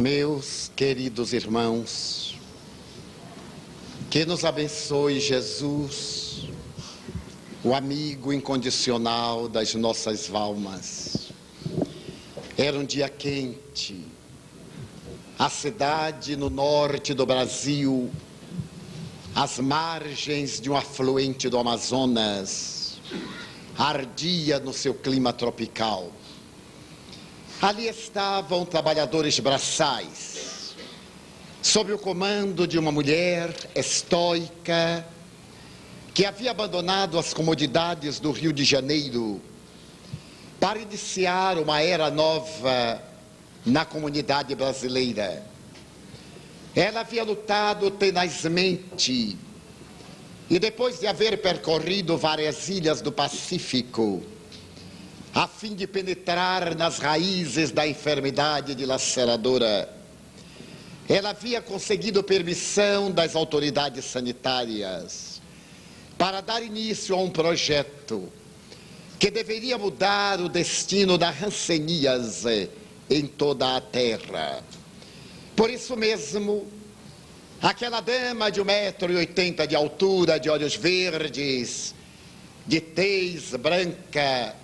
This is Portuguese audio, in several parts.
Meus queridos irmãos, que nos abençoe Jesus, o amigo incondicional das nossas almas. Era um dia quente, a cidade no norte do Brasil, às margens de um afluente do Amazonas, ardia no seu clima tropical. Ali estavam trabalhadores braçais, sob o comando de uma mulher estoica, que havia abandonado as comodidades do Rio de Janeiro para iniciar uma era nova na comunidade brasileira. Ela havia lutado tenazmente e, depois de haver percorrido várias ilhas do Pacífico, a fim de penetrar nas raízes da enfermidade dilaceradora, ela havia conseguido permissão das autoridades sanitárias para dar início a um projeto que deveria mudar o destino da hanseníase em toda a terra. Por isso mesmo, aquela dama de 1,80 m de altura, de olhos verdes, de tez branca,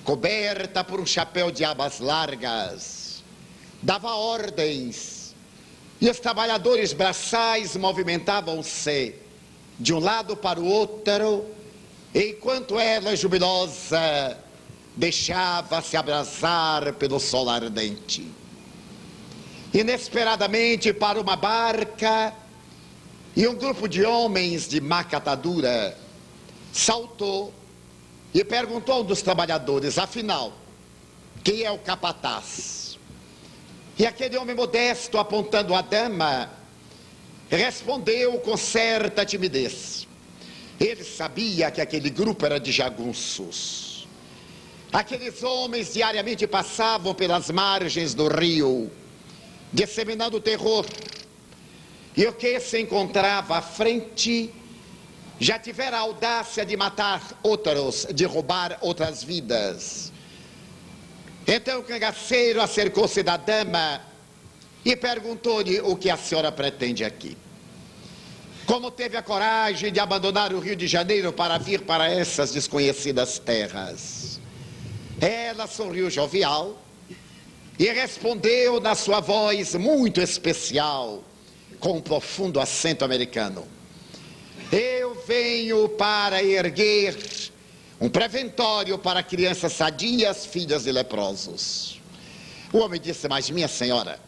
coberta por um chapéu de abas largas, dava ordens, e os trabalhadores braçais movimentavam-se de um lado para o outro, enquanto ela, jubilosa, deixava-se abrasar pelo sol ardente. Inesperadamente, para uma barca, e um grupo de homens de má catadura saltou e perguntou a um dos trabalhadores: afinal, quem é o capataz? E aquele homem modesto, apontando a dama, respondeu com certa timidez. Ele sabia que aquele grupo era de jagunços. Aqueles homens diariamente passavam pelas margens do rio, disseminando terror. E o que se encontrava à frente já tivera a audácia de matar outros, de roubar outras vidas. Então o cangaceiro acercou-se da dama e perguntou-lhe: o que a senhora pretende aqui? Como teve a coragem de abandonar o Rio de Janeiro para vir para essas desconhecidas terras? Ela sorriu jovial e respondeu na sua voz muito especial, com um profundo acento americano: eu venho para erguer um preventório para crianças sadias, filhas de leprosos. O homem disse: mas minha senhora,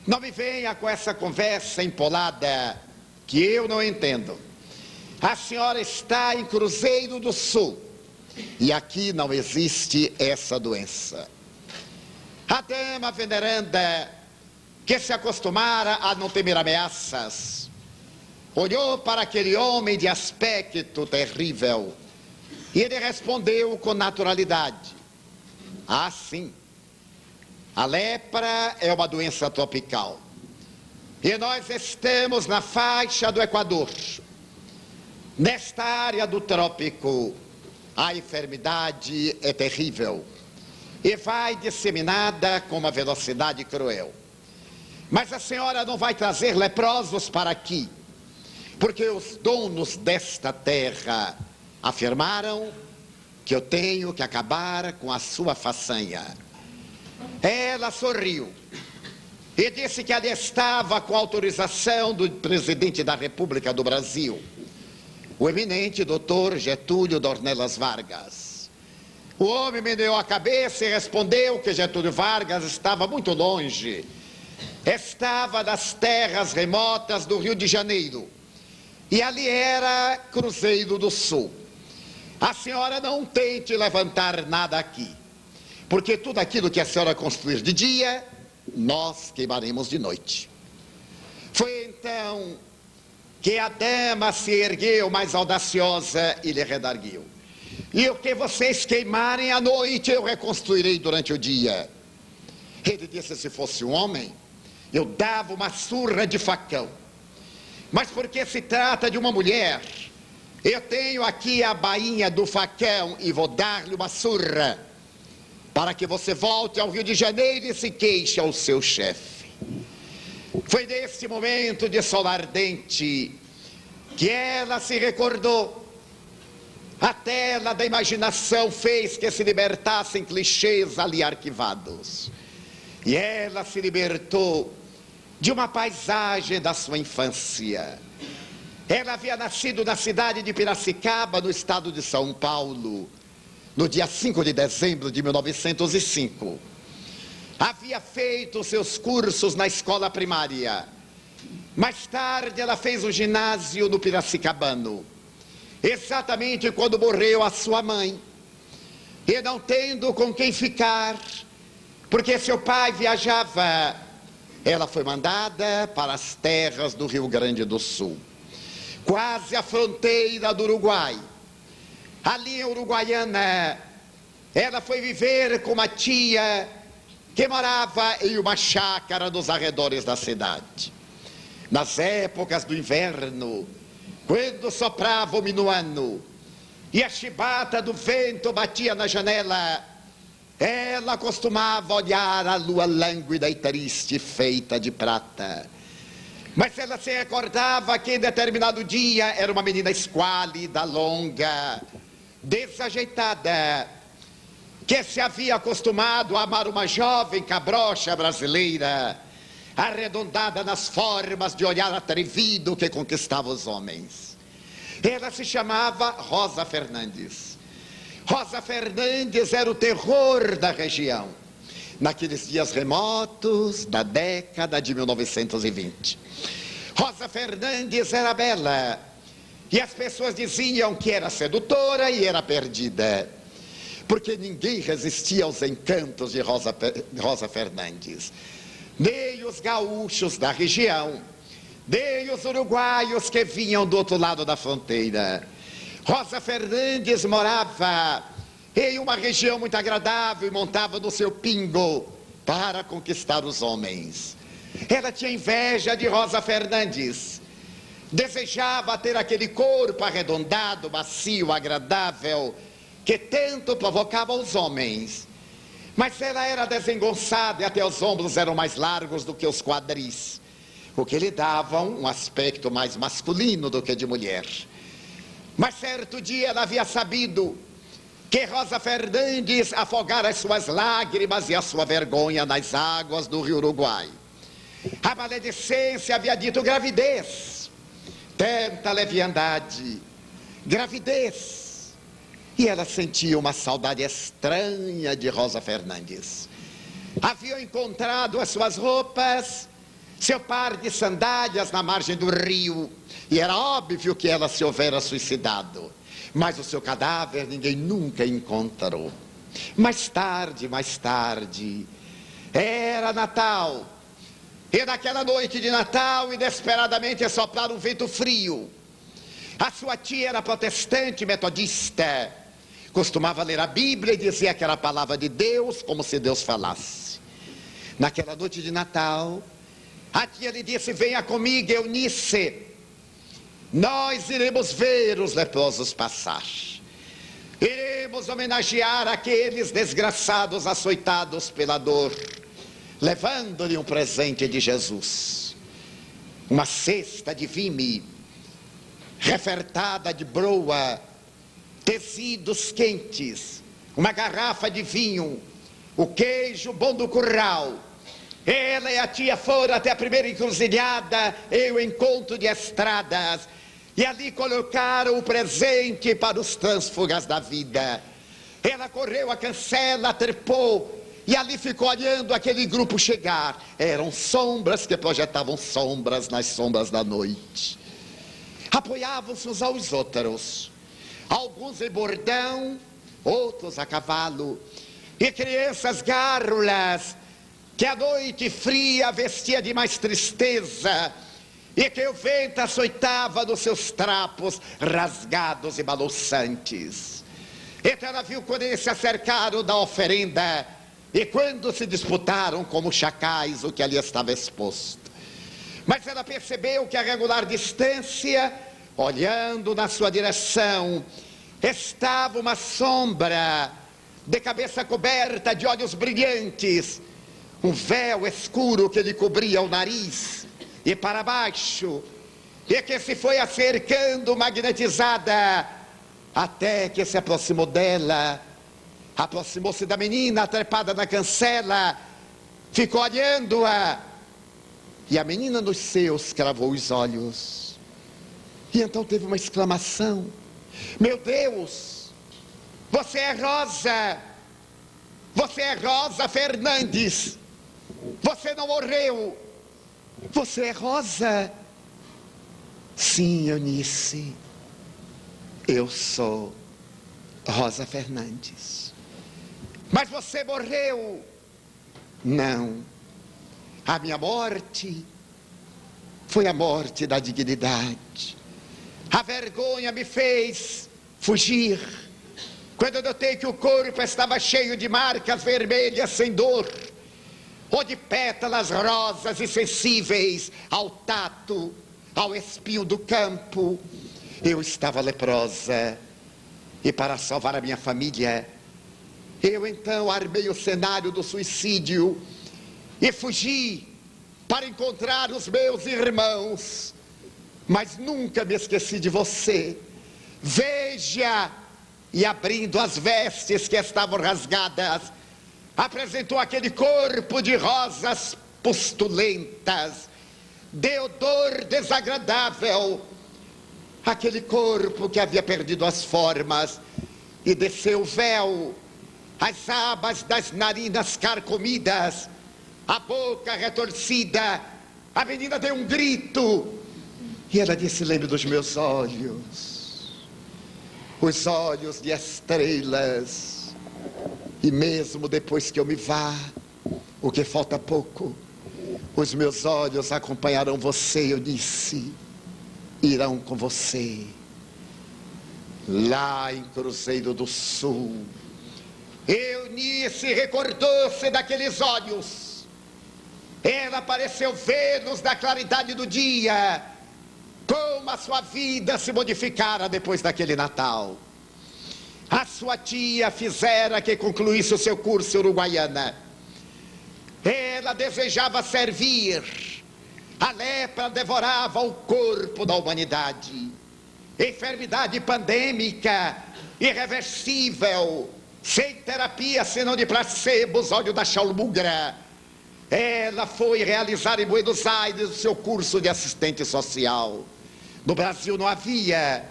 não me venha com essa conversa empolada que eu não entendo. A senhora está em Cruzeiro do Sul e aqui não existe essa doença. A dama veneranda, que se acostumara a não temer ameaças, olhou para aquele homem de aspecto terrível e ele respondeu com naturalidade: ah, sim, a lepra é uma doença tropical e nós estamos na faixa do Equador. Nesta área do trópico, a enfermidade é terrível e vai disseminada com uma velocidade cruel. Mas a senhora não vai trazer leprosos para aqui, porque os donos desta terra afirmaram que eu tenho que acabar com a sua façanha. Ela sorriu e disse que ali estava com autorização do presidente da República do Brasil, o eminente doutor Getúlio Dornelas Vargas. O homem meneou a cabeça e respondeu que Getúlio Vargas estava muito longe, estava nas terras remotas do Rio de Janeiro, e ali era Cruzeiro do Sul. A senhora não tente levantar nada aqui, porque tudo aquilo que a senhora construir de dia, nós queimaremos de noite. Foi então que a dama se ergueu mais audaciosa e lhe redarguiu: e o que vocês queimarem à noite, eu reconstruirei durante o dia. Ele disse: se fosse um homem, eu dava uma surra de facão. Mas porque se trata de uma mulher, eu tenho aqui a bainha do facão e vou dar-lhe uma surra, para que você volte ao Rio de Janeiro e se queixe ao seu chefe. Foi nesse momento de sol ardente que ela se recordou. A tela da imaginação fez que se libertassem clichês ali arquivados. E ela se libertou de uma paisagem da sua infância. Ela havia nascido na cidade de Piracicaba, no estado de São Paulo, no dia 5 de dezembro de 1905. Havia feito seus cursos na escola primária. Mais tarde ela fez o ginásio no Piracicabano. Exatamente quando morreu a sua mãe. E não tendo com quem ficar, porque seu pai viajava, ela foi mandada para as terras do Rio Grande do Sul, quase à fronteira do Uruguai. Ali em Uruguaiana, ela foi viver com uma tia que morava em uma chácara nos arredores da cidade. Nas épocas do inverno, quando soprava o minuano e a chibata do vento batia na janela, ela costumava olhar a lua lânguida e triste feita de prata. Mas ela se recordava que em determinado dia era uma menina esquálida, longa, desajeitada, que se havia acostumado a amar uma jovem cabrocha brasileira, arredondada nas formas de olhar atrevido que conquistava os homens. Ela se chamava Rosa Fernandes. Rosa Fernandes era o terror da região, naqueles dias remotos da década de 1920. Rosa Fernandes era bela, e as pessoas diziam que era sedutora e era perdida, porque ninguém resistia aos encantos de Rosa Fernandes. Nem os gaúchos da região, nem os uruguaios que vinham do outro lado da fronteira. Rosa Fernandes morava em uma região muito agradável e montava no seu pingo para conquistar os homens. Ela tinha inveja de Rosa Fernandes, desejava ter aquele corpo arredondado, macio, agradável, que tanto provocava os homens. Mas ela era desengonçada e até os ombros eram mais largos do que os quadris, o que lhe dava um aspecto mais masculino do que de mulher. Mas certo dia ela havia sabido que Rosa Fernandes afogara as suas lágrimas e a sua vergonha nas águas do Rio Uruguai. A maledicência havia dito gravidez, tanta leviandade, gravidez. E ela sentia uma saudade estranha de Rosa Fernandes. Haviam encontrado as suas roupas, seu par de sandálias na margem do rio, e era óbvio que ela se houvera suicidado. Mas o seu cadáver ninguém nunca encontrou. Mais tarde, era Natal. E naquela noite de Natal, inesperadamente soprara um vento frio. A sua tia era protestante metodista. Costumava ler a Bíblia e dizia que era a palavra de Deus, como se Deus falasse. Naquela noite de Natal, a tia lhe disse: venha comigo, Eunice, nós iremos ver os leprosos passar. Iremos homenagear aqueles desgraçados açoitados pela dor, levando-lhe um presente de Jesus. Uma cesta de vime, refertada de broa, tecidos quentes, uma garrafa de vinho, o queijo bom do curral. Ela e a tia foram até a primeira encruzilhada em um encontro de estradas, e ali colocaram o presente para os trânsfugas da vida. Ela correu a cancela, trepou, e ali ficou olhando aquele grupo chegar. Eram sombras que projetavam sombras nas sombras da noite. Apoiavam-se uns aos outros, alguns em bordão, outros a cavalo, e crianças gárrulas, que a noite fria vestia de mais tristeza, e que o vento açoitava nos seus trapos rasgados e balouçantes. Então ela viu quando eles se acercaram da oferenda, e quando se disputaram como chacais o que ali estava exposto. Mas ela percebeu que a regular distância, olhando na sua direção, estava uma sombra, de cabeça coberta de olhos brilhantes, um véu escuro que lhe cobria o nariz, e para baixo, e que se foi acercando, magnetizada, até que se aproximou dela, aproximou-se da menina trepada na cancela, ficou olhando-a, e a menina nos seus cravou os olhos, e então teve uma exclamação: meu Deus, você é Rosa, você é Rosa Fernandes, você não morreu, você é Rosa. Sim, Eunice, eu sou Rosa Fernandes. Mas você morreu? Não, a minha morte foi a morte da dignidade. A vergonha me fez fugir. Quando eu notei que o corpo estava cheio de marcas vermelhas sem dor, ou de pétalas rosas e sensíveis ao tato, ao espinho do campo, eu estava leprosa. E para salvar a minha família, eu então armei o cenário do suicídio e fugi para encontrar os meus irmãos. Mas nunca me esqueci de você. Veja! E abrindo as vestes que estavam rasgadas, apresentou aquele corpo de rosas pustulentas, de odor desagradável, aquele corpo que havia perdido as formas, e desceu o véu, as abas das narinas carcomidas, a boca retorcida. A menina deu um grito, e ela disse: lembre dos meus olhos, os olhos de estrelas, e mesmo depois que eu me vá, o que falta pouco, os meus olhos acompanharão você, Eunice, irão com você. Lá em Cruzeiro do Sul, Eunice recordou-se daqueles olhos. Ela pareceu vê-los na claridade do dia, como a sua vida se modificara depois daquele Natal. A sua tia fizera que concluísse o seu curso uruguaiana. Ela desejava servir. A lepra devorava o corpo da humanidade. Enfermidade pandêmica, irreversível, sem terapia senão de placebos, óleo da chalmugra. Ela foi realizar em Buenos Aires o seu curso de assistente social. No Brasil não havia.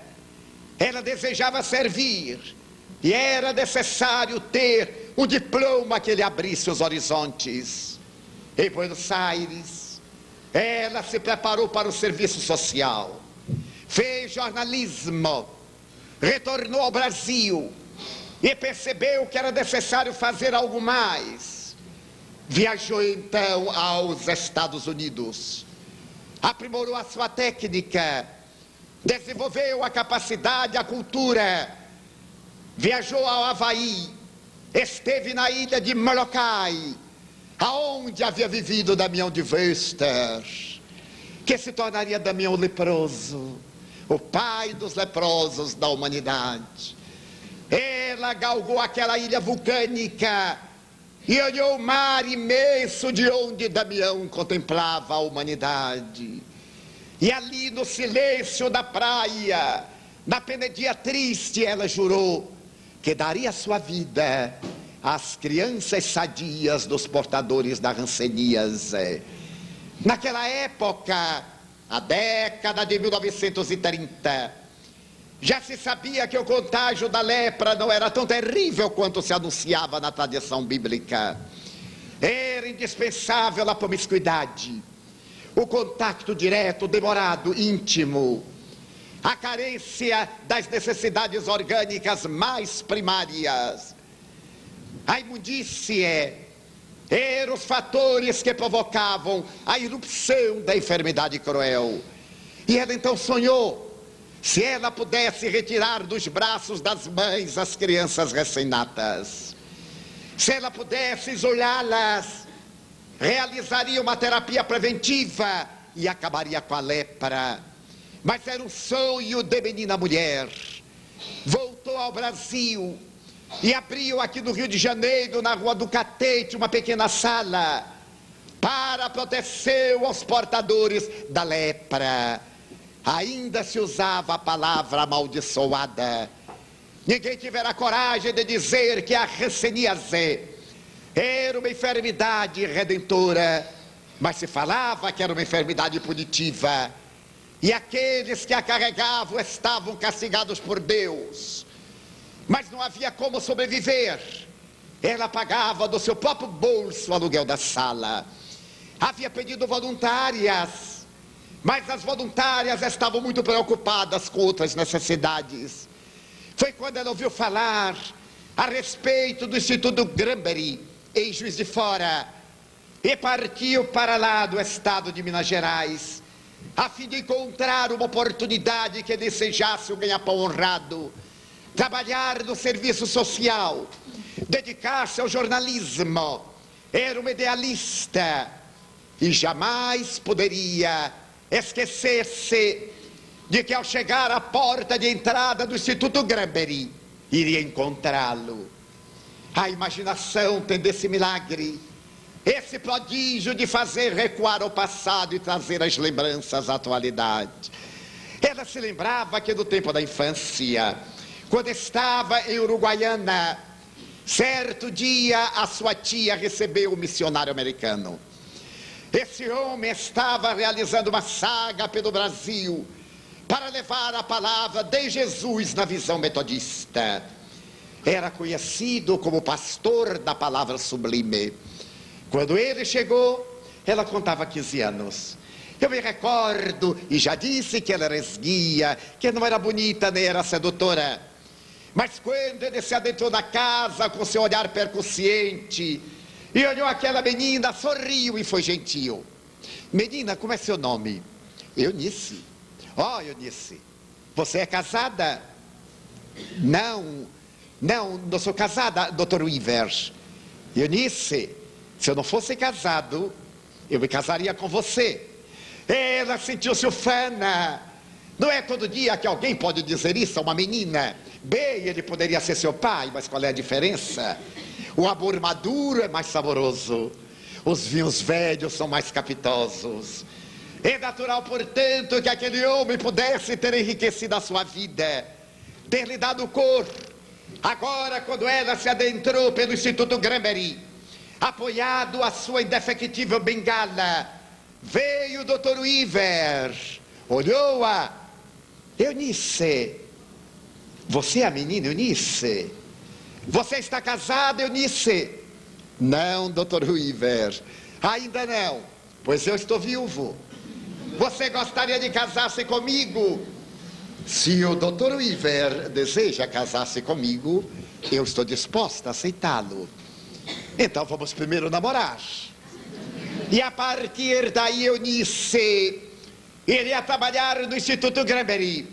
Ela desejava servir, e era necessário ter um diploma que lhe abrisse os horizontes. Em Buenos Aires, ela se preparou para o serviço social, fez jornalismo, retornou ao Brasil e percebeu que era necessário fazer algo mais. Viajou então aos Estados Unidos, aprimorou a sua técnica, desenvolveu a capacidade, a cultura, viajou ao Havaí, esteve na ilha de Molokai, aonde havia vivido Damião de Wester, que se tornaria Damião leproso, o pai dos leprosos da humanidade. Ela galgou aquela ilha vulcânica e olhou o mar imenso de onde Damião contemplava a humanidade. E ali no silêncio da praia, na penedia triste, ela jurou que daria sua vida às crianças sadias dos portadores da hanseníase. Naquela época, a década de 1930, já se sabia que o contágio da lepra não era tão terrível quanto se anunciava na tradição bíblica. Era indispensável a promiscuidade, o contato direto, demorado, íntimo, a carência das necessidades orgânicas mais primárias. A imundície eram os fatores que provocavam a irrupção da enfermidade cruel. E ela então sonhou, se ela pudesse retirar dos braços das mães as crianças recém-natas, se ela pudesse isolá-las, realizaria uma terapia preventiva e acabaria com a lepra. Mas era um sonho de menina mulher. Voltou ao Brasil e abriu aqui no Rio de Janeiro, na Rua do Catete, uma pequena sala, para proteção aos portadores da lepra. Ainda se usava a palavra amaldiçoada. Ninguém tivera coragem de dizer que a hanseníase era uma enfermidade redentora, mas se falava que era uma enfermidade punitiva. E aqueles que a carregavam estavam castigados por Deus. Mas não havia como sobreviver. Ela pagava do seu próprio bolso o aluguel da sala. Havia pedido voluntárias, mas as voluntárias estavam muito preocupadas com outras necessidades. Foi quando ela ouviu falar a respeito do Instituto Granbury, em Juiz de Fora, e partiu para lá do estado de Minas Gerais, a fim de encontrar uma oportunidade que desejasse um ganha-pão honrado, trabalhar no serviço social, dedicar-se ao jornalismo. Era uma idealista e jamais poderia esquecer-se de que ao chegar à porta de entrada do Instituto Granbury, iria encontrá-lo. A imaginação tem desse milagre, esse prodígio de fazer recuar o passado e trazer as lembranças à atualidade. Ela se lembrava que no tempo da infância, quando estava em Uruguaiana, certo dia a sua tia recebeu um missionário americano. Esse homem estava realizando uma saga pelo Brasil para levar a palavra de Jesus na visão metodista. Era conhecido como pastor da palavra sublime. Quando ele chegou, ela contava 15 anos. Eu me recordo, e já disse que ela era esguia, que não era bonita nem era sedutora. Mas quando ele se adentrou na casa com seu olhar percussiente e olhou aquela menina, sorriu e foi gentil. Menina, como é seu nome? Eunice. Ó, Eunice, você é casada? Não sou casada, Dr. Weaver. Eunice, se eu não fosse casado, eu me casaria com você. Ela sentiu-se ufana. Não é todo dia que alguém pode dizer isso a uma menina. Bem, ele poderia ser seu pai, mas qual é a diferença? O amor maduro é mais saboroso. Os vinhos velhos são mais capitosos. É natural, portanto, que aquele homem pudesse ter enriquecido a sua vida, ter lhe dado cor. Agora, quando ela se adentrou pelo Instituto Granbury, apoiado a sua indefectível bengala, veio o Dr. Weaver, olhou-a. Eunice, você é a menina Eunice? Você está casada, Eunice? Não, Dr. Weaver, ainda não, pois eu estou viúvo. Você gostaria de casar-se comigo? Se o Dr. Weaver deseja casar-se comigo, eu estou disposta a aceitá-lo. Então vamos primeiro namorar. E a partir daí, Eunice iria trabalhar no Instituto Granbury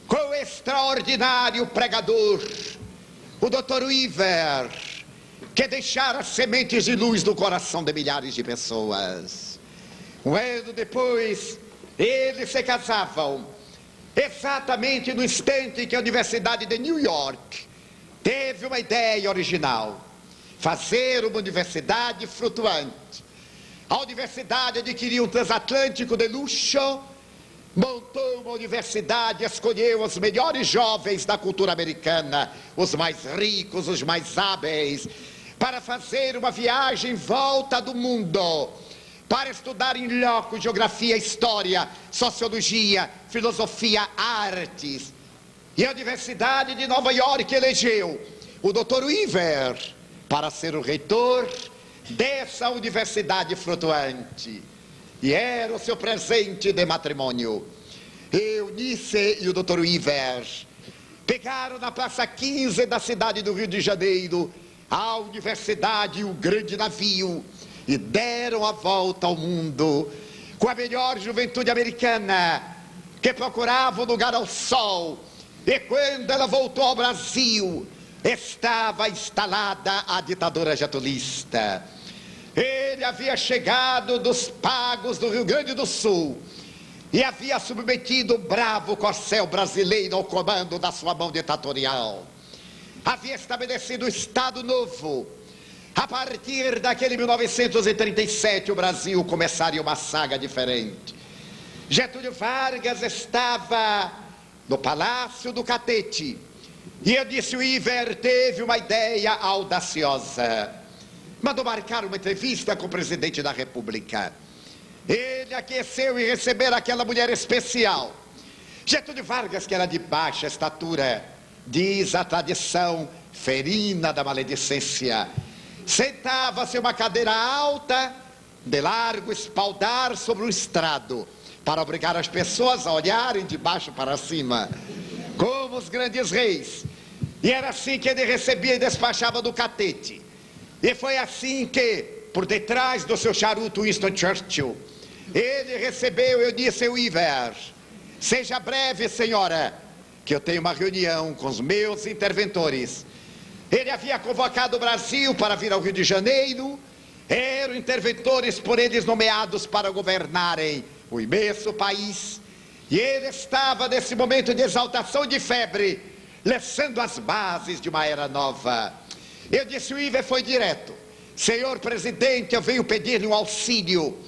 com o extraordinário pregador, o Dr. Weaver, que deixara sementes de luz no coração de milhares de pessoas. Um ano depois, eles se casavam, exatamente no instante que a Universidade de New York teve uma ideia original: fazer uma universidade flutuante. A universidade adquiriu um transatlântico de luxo, montou uma universidade, escolheu os melhores jovens da cultura americana, os mais ricos, os mais hábeis, para fazer uma viagem em volta do mundo, para estudar em loco geografia, história, sociologia, filosofia, artes. E a Universidade de Nova York elegeu o Dr. Weaver para ser o reitor dessa universidade flutuante. E era o seu presente de matrimônio. Eunice e o Dr. Weaver pegaram na Praça 15 da cidade do Rio de Janeiro a universidade e o grande navio e deram a volta ao mundo com a melhor juventude americana que procurava um lugar ao sol. E quando ela voltou ao Brasil, estava instalada a ditadura getulista. Ele havia chegado dos pagos do Rio Grande do Sul e havia submetido o bravo corcel brasileiro ao comando da sua mão ditatorial. Havia estabelecido um Estado novo, A partir daquele 1937, o Brasil começaria uma saga diferente. Getúlio Vargas estava no Palácio do Catete. E eu disse, o Iver teve uma ideia audaciosa. Mandou marcar uma entrevista com o presidente da República. Ele aqueceu em receber aquela mulher especial. Getúlio Vargas, que era de baixa estatura, diz a tradição ferina da maledicência, sentava-se em uma cadeira alta, de largo espaldar sobre um estrado, para obrigar as pessoas a olharem de baixo para cima, como os grandes reis. E era assim que ele recebia e despachava do Catete. E foi assim que, por detrás do seu charuto Winston Churchill, ele recebeu, eu disse, o Iver, seja breve, senhora, que eu tenho uma reunião com os meus interventores. Ele havia convocado o Brasil para vir ao Rio de Janeiro, eram interventores por eles nomeados para governarem o imenso país, e ele estava nesse momento de exaltação e de febre, lançando as bases de uma era nova. Eu disse, o Iver foi direto, senhor presidente, eu venho pedir-lhe um auxílio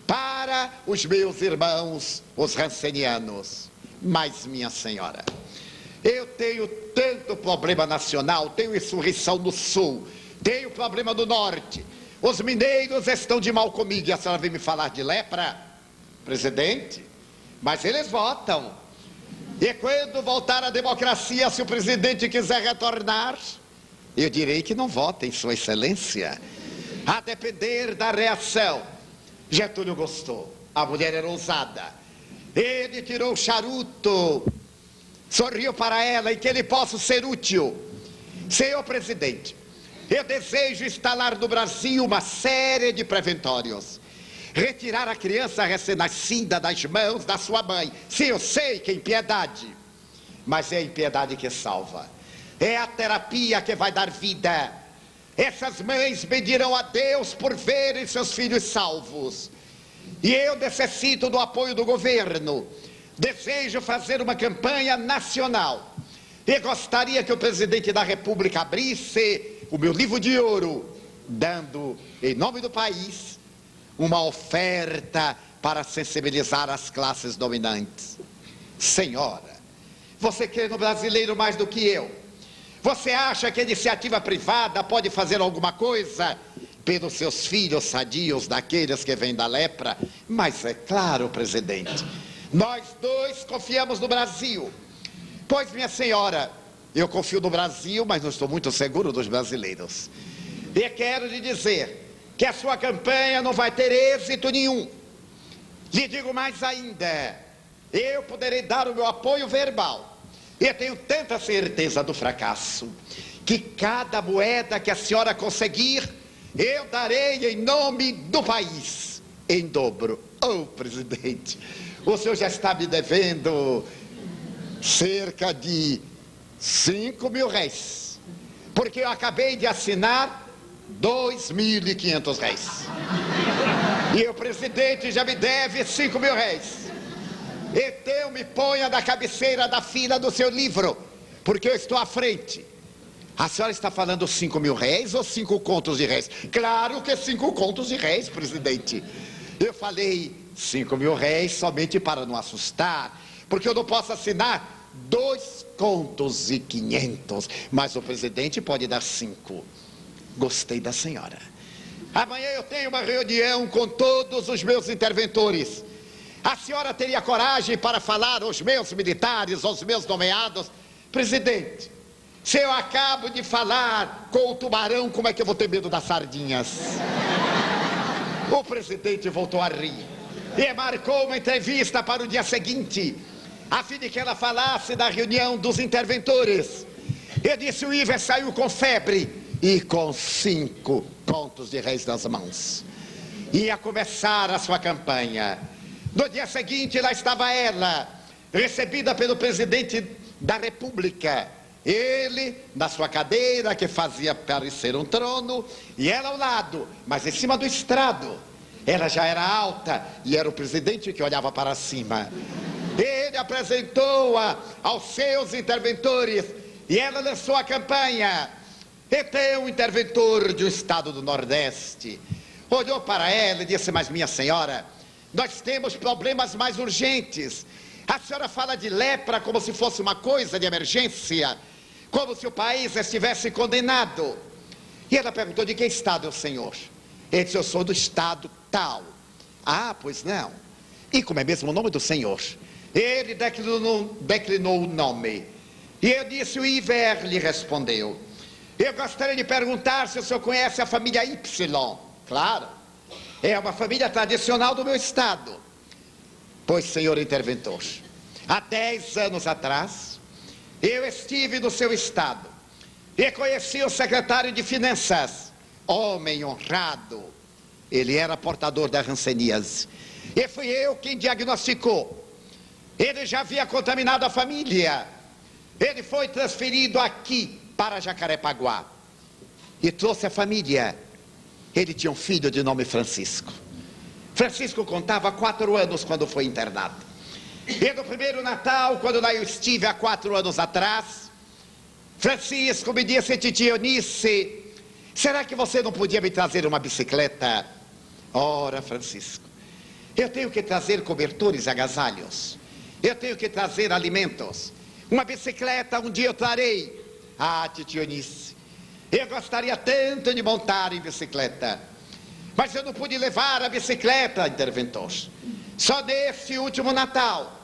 para os meus irmãos, os rancenianos. Mas, minha senhora, eu tenho tanto problema nacional, tenho insurreição no sul, tenho problema no norte, os mineiros estão de mal comigo, e a senhora vem me falar de lepra? Presidente, mas eles votam, e quando voltar a democracia, se o presidente quiser retornar, eu direi que não votem, sua excelência, a depender da reação. Getúlio gostou, a mulher era ousada, ele tirou o charuto, sorriu para ela, em que ele possa ser útil. Senhor presidente, eu desejo instalar no Brasil uma série de preventórios, retirar a criança recém-nascida das mãos da sua mãe. Sim, eu sei que é impiedade, mas é a impiedade que salva, é a terapia que vai dar vida. Essas mães pedirão a Deus por verem seus filhos salvos, e eu necessito do apoio do governo. Desejo fazer uma campanha nacional e gostaria que o presidente da República abrisse o meu livro de ouro, dando, em nome do país, uma oferta para sensibilizar as classes dominantes. Senhora, você crê no brasileiro mais do que eu? Você acha que a iniciativa privada pode fazer alguma coisa pelos seus filhos sadios, daqueles que vêm da lepra? Mas é claro, presidente, nós dois confiamos no Brasil. Pois, minha senhora, eu confio no Brasil, mas não estou muito seguro dos brasileiros. E quero lhe dizer que a sua campanha não vai ter êxito nenhum. Lhe digo mais ainda, eu poderei dar o meu apoio verbal, e eu tenho tanta certeza do fracasso, que cada moeda que a senhora conseguir, eu darei em nome do país, em dobro. Oh, presidente, o senhor já está me devendo cerca de 5 mil réis, porque eu acabei de assinar 2.500 réis. E o presidente já me deve 5 mil réis. Então me ponha na cabeceira da fila do seu livro, porque eu estou à frente. A senhora está falando 5 mil réis ou 5 contos de réis? Claro que 5 contos de réis, presidente. Eu falei 5 mil réis somente para não assustar, porque eu não posso assinar 2 contos e 500, mas o presidente pode dar 5. Gostei da senhora. Amanhã eu tenho uma reunião com todos os meus interventores. A senhora teria coragem para falar aos meus militares, aos meus nomeados? Presidente, se eu acabo de falar com o tubarão, como é que eu vou ter medo das sardinhas? O presidente voltou a rir e marcou uma entrevista para o dia seguinte, a fim de que ela falasse da reunião dos interventores. Eu disse, o Iver saiu com febre e com 5 contos de réis nas mãos. Ia começar a sua campanha. No dia seguinte, lá estava ela, recebida pelo presidente da República. Ele, na sua cadeira, que fazia parecer um trono, e ela ao lado, mas em cima do estrado. Ela já era alta, e era o presidente que olhava para cima. Ele apresentou-a aos seus interventores, e ela lançou a campanha. Então o interventor de um estado do Nordeste olhou para ela e disse: mas minha senhora, nós temos problemas mais urgentes. A senhora fala de lepra como se fosse uma coisa de emergência, como se o país estivesse condenado. E ela perguntou: de que estado é o senhor? Ele disse: eu sou do estado tal. Ah, pois não. E como é mesmo o nome do senhor? Ele declinou o nome. E eu disse: o Iver, lhe respondeu. Eu gostaria de perguntar se o senhor conhece a família Y. Claro, é uma família tradicional do meu estado. Pois, senhor interventor, há 10 anos atrás, eu estive no seu estado e conheci o secretário de Finanças, homem honrado. Ele era portador da hanseníase. E fui eu quem diagnosticou. Ele já havia contaminado a família. Ele foi transferido aqui para Jacarepaguá e trouxe a família. Ele tinha um filho de nome Francisco. Francisco contava 4 anos quando foi internado. E no primeiro Natal, quando lá eu estive há 4 anos atrás, Francisco me disse: titia Eunice, será que você não podia me trazer uma bicicleta? Ora, Francisco, eu tenho que trazer cobertores e agasalhos. Eu tenho que trazer alimentos. Uma bicicleta um dia eu trarei. Ah, titia Eunice, eu gostaria tanto de montar em bicicleta, mas eu não pude levar a bicicleta, interventor. Só nesse último Natal.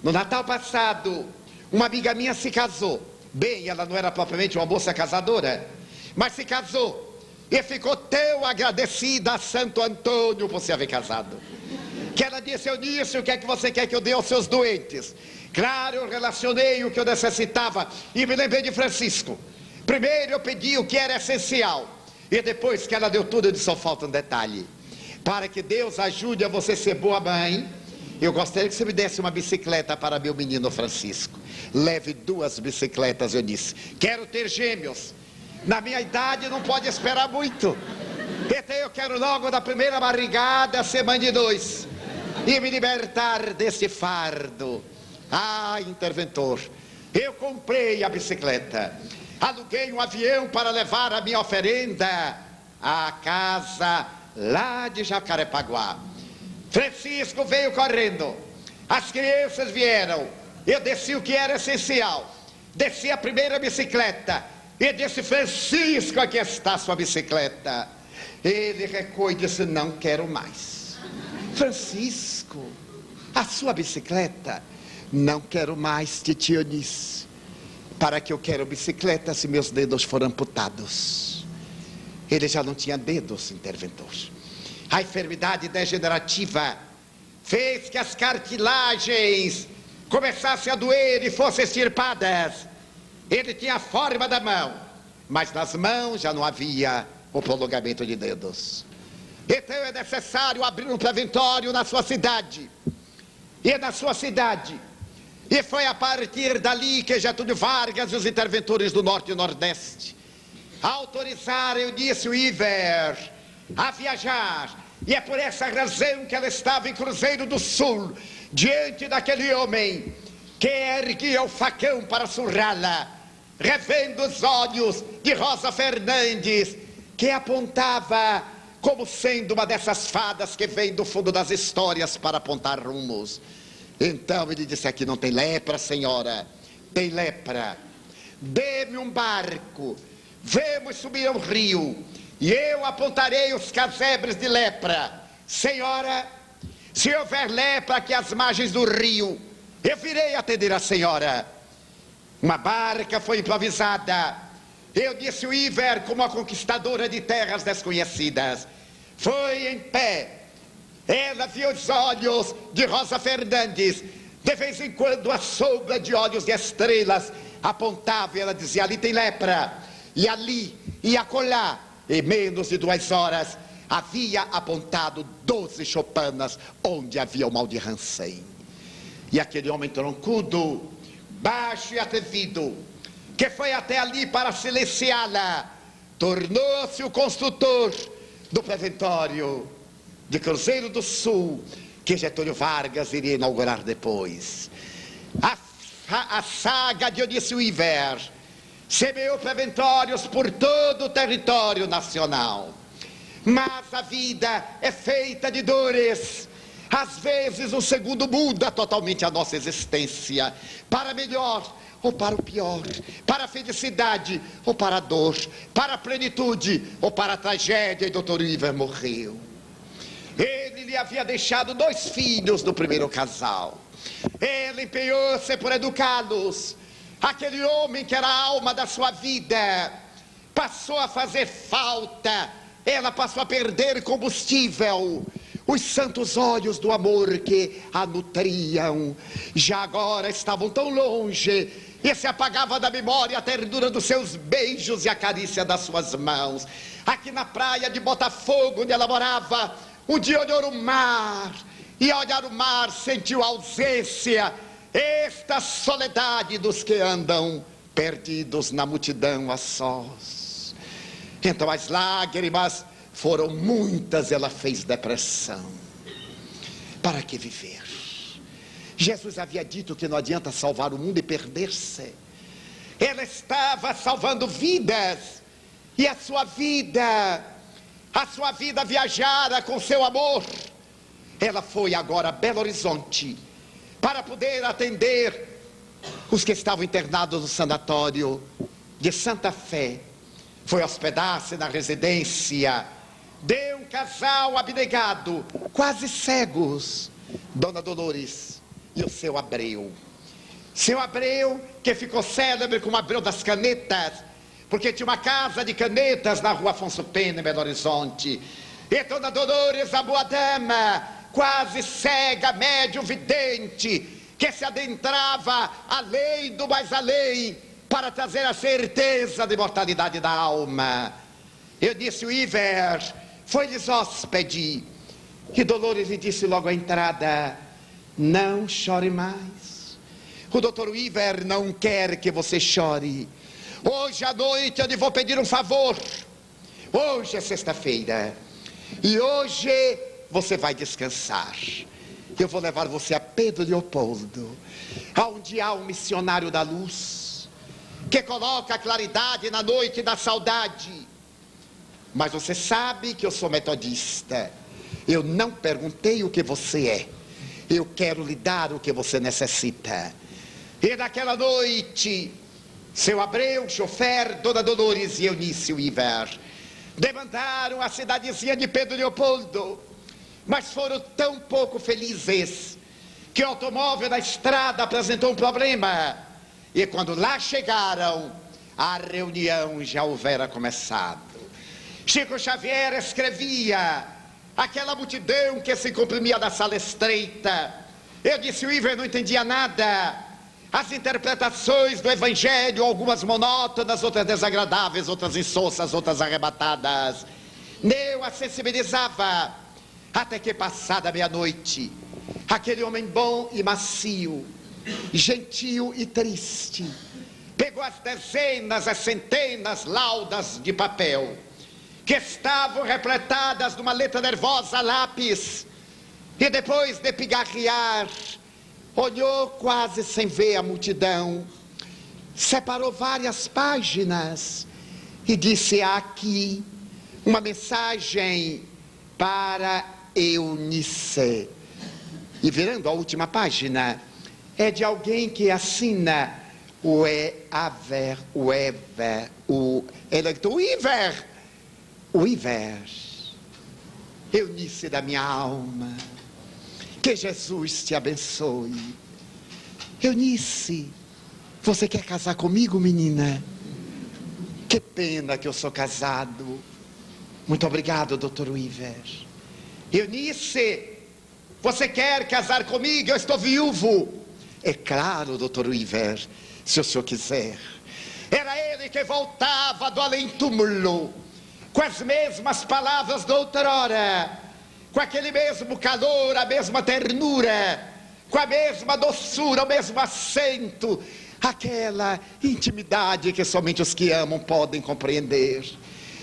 No Natal passado, uma amiga minha se casou. Bem, ela não era propriamente uma moça casadora, mas se casou. E ficou tão agradecida a Santo Antônio por se haver casado, que ela disse: Eunice, o que é que você quer que eu dê aos seus doentes? Claro, eu relacionei o que eu necessitava e me lembrei de Francisco. Primeiro eu pedi o que era essencial, e depois que ela deu tudo, eu disse: só falta um detalhe. Para que Deus ajude a você ser boa mãe, eu gostaria que você me desse uma bicicleta para meu menino Francisco. Leve 2 bicicletas, eu disse. Quero ter gêmeos. Na minha idade não pode esperar muito. Então eu quero logo da primeira barrigada ser mãe de 2 e me libertar desse fardo. Ah, interventor, eu comprei a bicicleta, aluguei um avião para levar a minha oferenda à casa lá de Jacarepaguá. Francisco veio correndo, as crianças vieram, eu desci o que era essencial, desci a primeira bicicleta e disse: Francisco, aqui está a sua bicicleta. Ele recuou e disse: não quero mais. Francisco, a sua bicicleta? Não quero mais, titia Eunice. Para que eu quero bicicleta se meus dedos foram amputados? Ele já não tinha dedos, interventor. A enfermidade degenerativa fez que as cartilagens começassem a doer e fossem extirpadas. Ele tinha a forma da mão, mas nas mãos já não havia o prolongamento de dedos. Então é necessário abrir um preventório na sua cidade. E na sua cidade. E foi a partir dali que Getúlio Vargas e os interventores do Norte e Nordeste autorizaram, eu disse, o Iver a viajar. E é por essa razão que ela estava em Cruzeiro do Sul, diante daquele homem que erguia o facão para surrá-la, revendo os olhos de Rosa Fernandes, que apontava como sendo uma dessas fadas que vem do fundo das histórias para apontar rumos. Então ele disse: aqui não tem lepra, senhora, tem lepra. Dê-me um barco, vamos subir ao rio, e eu apontarei os casebres de lepra. Senhora, se houver lepra aqui às margens do rio, eu virei atender a senhora. Uma barca foi improvisada. Eu disse o Iver, como uma conquistadora de terras desconhecidas. Foi em pé. Ela viu os olhos de Rosa Fernandes. De vez em quando a sombra de olhos de estrelas apontava e ela dizia: ali tem lepra. E ali e acolá, em menos de 2 horas, havia apontado 12 choupanas onde havia o mal de Hansen. E aquele homem troncudo, baixo e atrevido, que foi até ali para silenciá-la, tornou-se o construtor do preventório de Cruzeiro do Sul, que Getúlio Vargas iria inaugurar depois. A saga de Eunice Iver semeou preventórios por todo o território nacional. Mas a vida é feita de dores. Às vezes o segundo muda totalmente a nossa existência, para melhor ou para o pior, para a felicidade ou para a dor, para a plenitude ou para a tragédia, e Dr. Iver morreu. Ele lhe havia deixado 2 filhos do primeiro casal. Ele empenhou-se por educá-los. Aquele homem que era a alma da sua vida passou a fazer falta. Ela passou a perder combustível. Os santos olhos do amor que a nutriam já agora estavam tão longe, e se apagava da memória a ternura dos seus beijos e a carícia das suas mãos. Aqui na praia de Botafogo, onde ela morava, um dia olhou o mar, e ao olhar o mar sentiu a ausência, esta soledade dos que andam perdidos na multidão a sós. Então as lágrimas foram muitas, ela fez depressão. Para que viver? Jesus havia dito que não adianta salvar o mundo e perder-se. Ela estava salvando vidas, e a sua vida viajara com seu amor. Ela foi agora a Belo Horizonte para poder atender os que estavam internados no sanatório de Santa Fé. Foi hospedar-se na residência de um casal abnegado, quase cegos, Dona Dolores e o seu Abreu. Seu Abreu, que ficou célebre como Abreu das Canetas, porque tinha uma casa de canetas na rua Afonso Pena, em Belo Horizonte. E Dona Dolores, a boa dama, quase cega, médium vidente, que se adentrava além do mais além, para trazer a certeza da imortalidade da alma. Eu disse, o Iver foi-lhes hóspede, e Dolores lhe disse logo à entrada, não chore mais. O doutor Iver não quer que você chore. Hoje à noite eu lhe vou pedir um favor. Hoje é sexta-feira, e hoje você vai descansar. Eu vou levar você a Pedro Leopoldo, onde há um missionário da luz, que coloca a claridade na noite da saudade. Mas você sabe que eu sou metodista. Eu não perguntei o que você é. Eu quero lhe dar o que você necessita. E naquela noite, seu Abreu, chofer, Dona Dolores e Eunice Iver demandaram a cidadezinha de Pedro Leopoldo. Mas foram tão pouco felizes que o automóvel na estrada apresentou um problema. E quando lá chegaram, a reunião já houvera começado. Chico Xavier escrevia, aquela multidão que se comprimia na sala estreita. Eu disse, o Iver não entendia nada. As interpretações do Evangelho, algumas monótonas, outras desagradáveis, outras insossas, outras arrebatadas, não a sensibilizava. Até que passada a meia-noite, aquele homem bom e macio, gentil e triste, pegou as dezenas, as centenas laudas de papel, que estavam repletadas numa letra nervosa a lápis, e depois de pigarrear, olhou quase sem ver a multidão, separou várias páginas e disse, há aqui uma mensagem para Eunice. E virando a última página, é de alguém que assina o Iver, Eunice da minha alma, que Jesus te abençoe. Eunice, você quer casar comigo, menina? Que pena que eu sou casado. Muito obrigado, doutor Iver. Eunice, você quer casar comigo? Eu estou viúvo. É claro, doutor Iver, se o senhor quiser. Era ele que voltava do além-túmulo, com as mesmas palavras da outrora, com aquele mesmo calor, a mesma ternura, com a mesma doçura, o mesmo acento, aquela intimidade que somente os que amam podem compreender.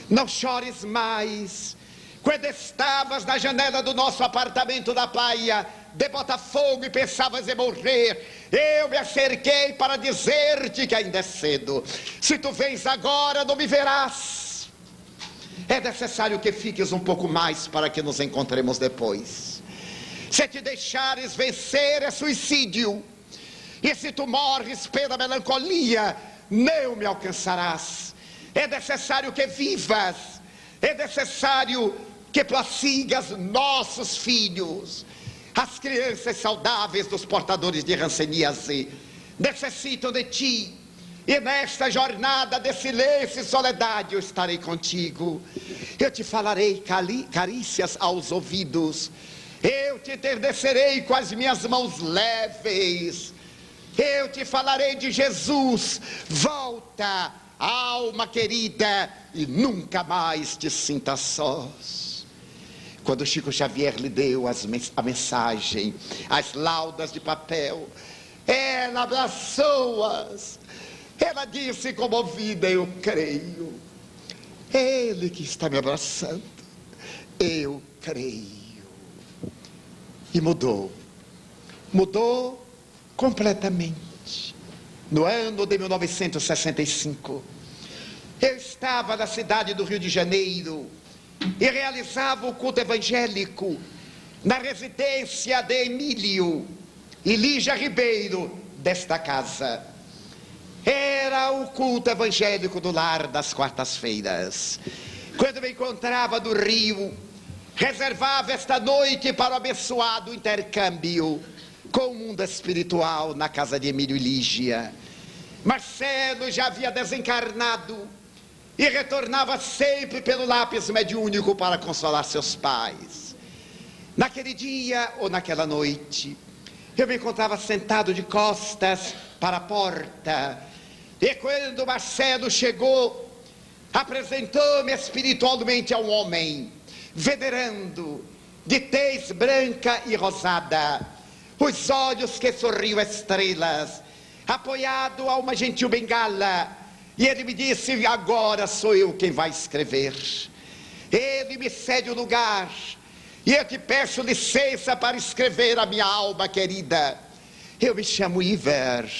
Não chores mais. Quando estavas na janela do nosso apartamento da praia, de Botafogo e pensavas em morrer, eu me acerquei para dizer-te que ainda é cedo. Se tu vens agora, não me verás. É necessário que fiques um pouco mais para que nos encontremos depois. Se te deixares vencer, é suicídio. E se tu morres pela melancolia, não me alcançarás. É necessário que vivas. É necessário que prossigas nossos filhos. As crianças saudáveis dos portadores de hanseníase necessitam de ti. E nesta jornada de silêncio e soledade eu estarei contigo. Eu te falarei carícias aos ouvidos. Eu te enternecerei com as minhas mãos leves. Eu te falarei de Jesus. Volta, alma querida, e nunca mais te sintas sós. Quando Chico Xavier lhe deu a mensagem, as laudas de papel, ela abraçou-as. Ela disse comovida: eu creio. Ele que está me abraçando. Eu creio. E mudou completamente. No ano de 1965, eu estava na cidade do Rio de Janeiro e realizava o culto evangélico na residência de Emílio e Lígia Ribeiro desta casa. Era o culto evangélico do lar das quartas-feiras. Quando me encontrava no Rio, reservava esta noite para o abençoado intercâmbio com o mundo espiritual na casa de Emílio e Lígia. Marcelo já havia desencarnado e retornava sempre pelo lápis mediúnico para consolar seus pais. Naquele dia ou naquela noite, eu me encontrava sentado de costas para a porta. E quando Marcelo chegou, apresentou-me espiritualmente a um homem, venerando, de tez branca e rosada, os olhos que sorriam estrelas, apoiado a uma gentil bengala. E ele me disse: agora sou eu quem vai escrever. Ele me cede o lugar, e eu te peço licença para escrever a minha alma querida. Eu me chamo Iver.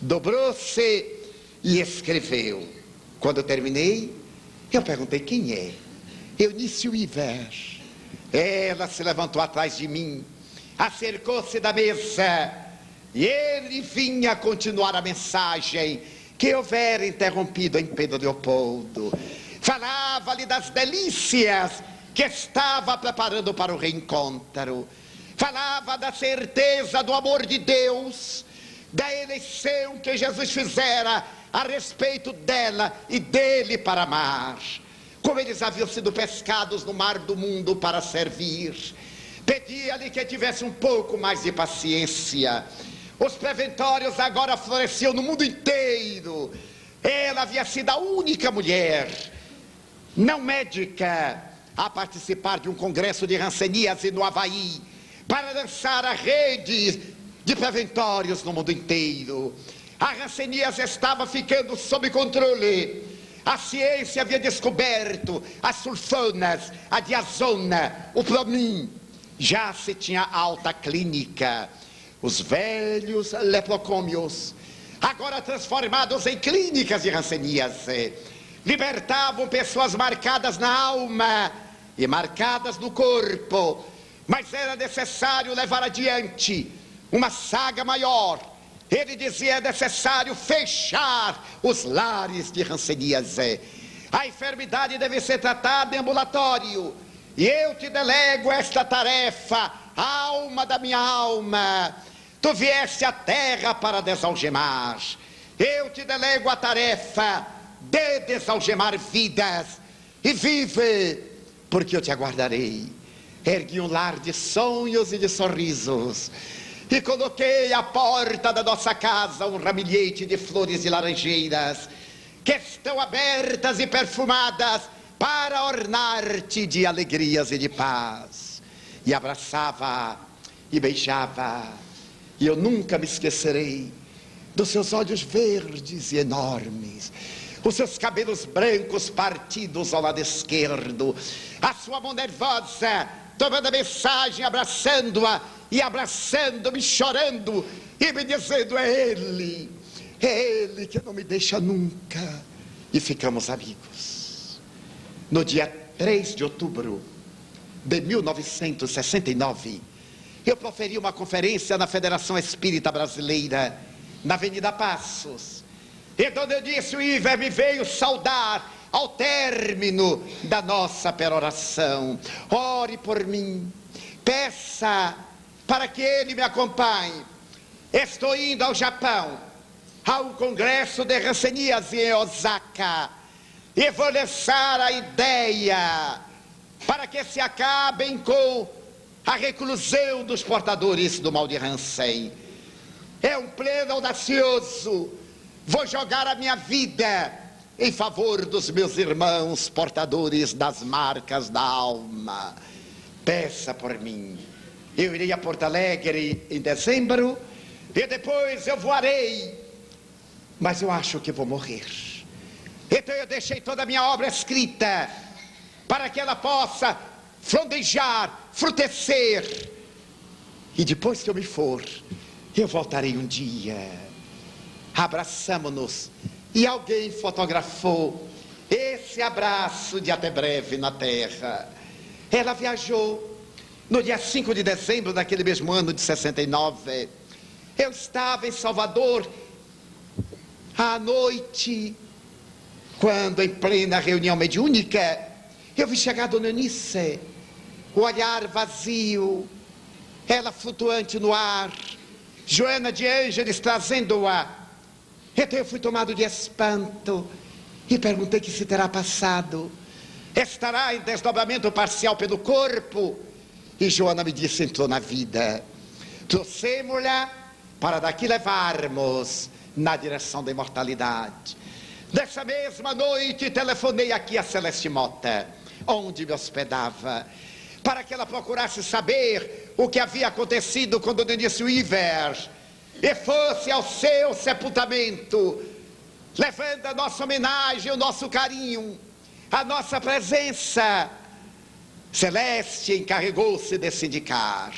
Dobrou-se e escreveu. Quando eu terminei, eu perguntei: quem é? Eunice Iver. Ela se levantou atrás de mim, acercou-se da mesa, e ele vinha continuar a mensagem que houvera interrompido em Pedro Leopoldo. Falava-lhe das delícias que estava preparando para o reencontro. Falava da certeza do amor de Deus, da eleição que Jesus fizera a respeito dela e dele para amar. Como eles haviam sido pescados no mar do mundo para servir. Pedia-lhe que tivesse um pouco mais de paciência. Os preventórios agora floresciam no mundo inteiro. Ela havia sido a única mulher não médica a participar de um congresso de hanseníase no Havaí, para lançar a rede de preventórios no mundo inteiro. A hanseníase estava ficando sob controle. A ciência havia descoberto as sulfonas, a diazona, o promin. Já se tinha alta clínica. Os velhos leprocômios, agora transformados em clínicas de hanseníase, libertavam pessoas marcadas na alma e marcadas no corpo. Mas era necessário levar adiante uma saga maior. Ele dizia: é necessário fechar os lares de hanseníase. A enfermidade deve ser tratada em ambulatório. E eu te delego esta tarefa, alma da minha alma. Tu vieste à terra para desalgemar. Eu te delego a tarefa de desalgemar vidas. E vive, porque eu te aguardarei. Ergui um lar de sonhos e de sorrisos. E coloquei à porta da nossa casa um ramilhete de flores de laranjeiras, que estão abertas e perfumadas para ornar-te de alegrias e de paz. E abraçava e beijava. E eu nunca me esquecerei dos seus olhos verdes e enormes, os seus cabelos brancos partidos ao lado esquerdo, a sua mão nervosa, tomando a mensagem, abraçando-a e abraçando-me, chorando e me dizendo: é ele que não me deixa nunca. E ficamos amigos. No dia 3 de outubro de 1969, eu proferi uma conferência na Federação Espírita Brasileira, na Avenida Passos. E Dona Eunice Weaver me veio saudar ao término da nossa peroração. Ore por mim, peça para que ele me acompanhe. Estou indo ao Japão, ao Congresso de Hanseníase em Osaka, e vou lançar a ideia para que se acabem com a reclusão dos portadores do mal de Hansen. É um plano audacioso. Vou jogar a minha vida em favor dos meus irmãos portadores das marcas da alma. Peça por mim. Eu irei a Porto Alegre em dezembro e depois eu voarei. Mas eu acho que vou morrer. Então eu deixei toda a minha obra escrita para que ela possa frondejar, frutecer. E depois que eu me for, eu voltarei um dia. Abraçamo-nos. E alguém fotografou esse abraço de até breve na terra. Ela viajou no dia 5 de dezembro daquele mesmo ano de 69. Eu estava em Salvador à noite, quando em plena reunião mediúnica, eu vi chegar a Dona Eunice, o olhar vazio, ela flutuante no ar, Joana de Ângeles trazendo-a. Então eu fui tomado de espanto e perguntei que se terá passado. Estará em desdobramento parcial pelo corpo? E Joana me disse: entrou na vida. Trouxemos-la para daqui levarmos na direção da imortalidade. Nessa mesma noite telefonei aqui a Celeste Mota, onde me hospedava, para que ela procurasse saber o que havia acontecido com Dona Eunice Weaver e fosse ao seu sepultamento, levando a nossa homenagem, o nosso carinho, a nossa presença. Celeste encarregou-se de se indicar.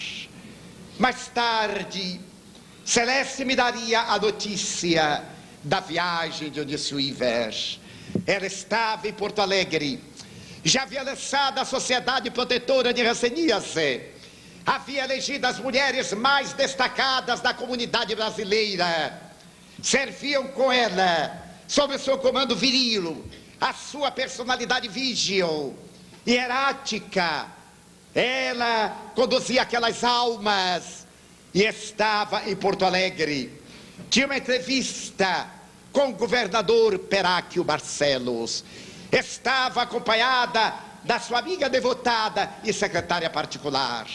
Mais tarde, Celeste me daria a notícia da viagem de Eunice Weaver. Ela estava em Porto Alegre, já havia lançado a Sociedade Protetora de Hanseníase, havia elegido as mulheres mais destacadas da comunidade brasileira, serviam com ela, sob o seu comando viril, a sua personalidade vígil, hierática. Ela conduzia aquelas almas e estava em Porto Alegre. Tinha uma entrevista com o governador Peráquio Barcelos. Estava acompanhada da sua amiga devotada e secretária particular.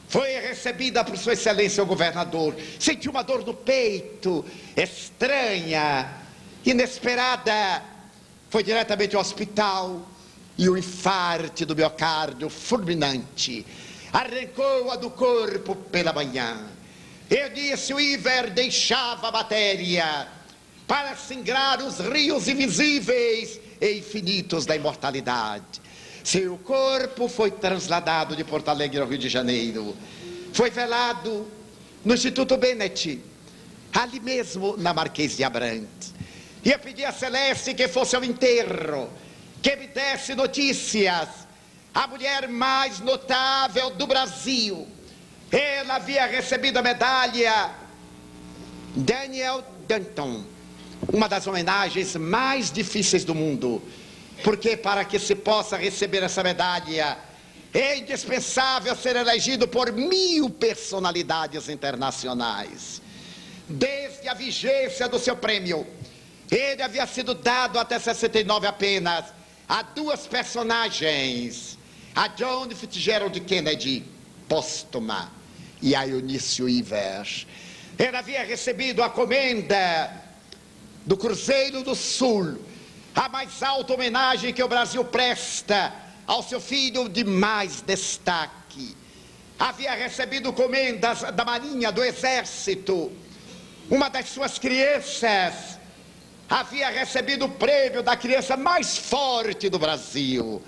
Foi recebida por Sua Excelência o governador. Sentiu uma dor no peito, estranha, inesperada. Foi diretamente ao hospital e o infarte do miocárdio fulminante arrancou-a do corpo pela manhã. Eunice Weaver deixava a matéria para singrar os rios invisíveis e infinitos da imortalidade. Seu corpo foi trasladado de Porto Alegre ao Rio de Janeiro. Foi velado no Instituto Bennett, ali mesmo na Marquês de Abrantes. E eu pedi a Celeste que fosse ao enterro, que me desse notícias. A mulher mais notável do Brasil. Ela havia recebido a medalha Daniel Danton, uma das homenagens mais difíceis do mundo, porque para que se possa receber essa medalha é indispensável ser elegido por 1000 personalidades internacionais. Desde a vigência do seu prêmio, ele havia sido dado até 69 apenas a 2 personagens, a John Fitzgerald Kennedy, póstuma, e a Eunice Weaver. Ele havia recebido a comenda do Cruzeiro do Sul, a mais alta homenagem que o Brasil presta ao seu filho de mais destaque. Havia recebido comendas da Marinha, do Exército. Uma das suas crianças havia recebido o prêmio da criança mais forte do Brasil.